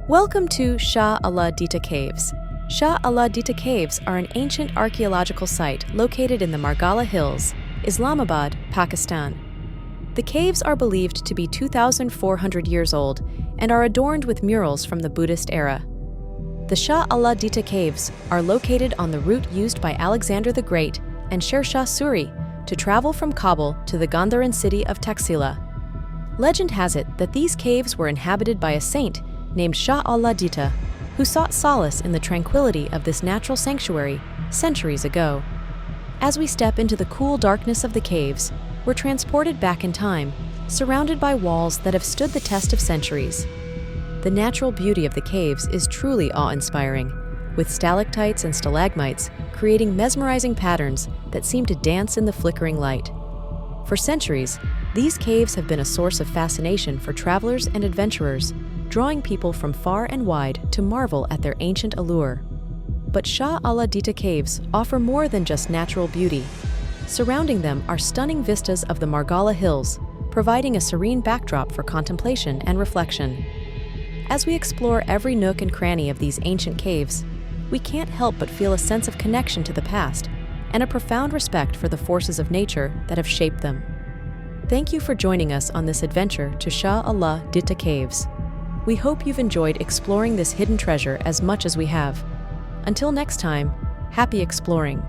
Welcome to Shah Ditta Caves. Shah Ditta Caves are an ancient archaeological site located in the Margala Hills, Islamabad, Pakistan. The caves are believed to be 2,400 years old and are adorned with murals from the Buddhist era. The Shah Ditta Caves are located on the route used by Alexander the Great and Sher Shah Suri to travel from Kabul to the Gandharan city of Taxila. Legend has it that these caves were inhabited by a saint named Shah Ditta, who sought solace in the tranquility of this natural sanctuary centuries ago. As we step into the cool darkness of the caves, we're transported back in time, surrounded by walls that have stood the test of centuries. The natural beauty of the caves is truly awe-inspiring, with stalactites and stalagmites creating mesmerizing patterns that seem to dance in the flickering light. For centuries, these caves have been a source of fascination for travelers and adventurers, drawing people from far and wide to marvel at their ancient allure. But Shah Ditta Caves offer more than just natural beauty. Surrounding them are stunning vistas of the Margala Hills, providing a serene backdrop for contemplation and reflection. As we explore every nook and cranny of these ancient caves, we can't help but feel a sense of connection to the past and a profound respect for the forces of nature that have shaped them. Thank you for joining us on this adventure to Shah Ditta Caves. We hope you've enjoyed exploring this hidden treasure as much as we have. Until next time, happy exploring.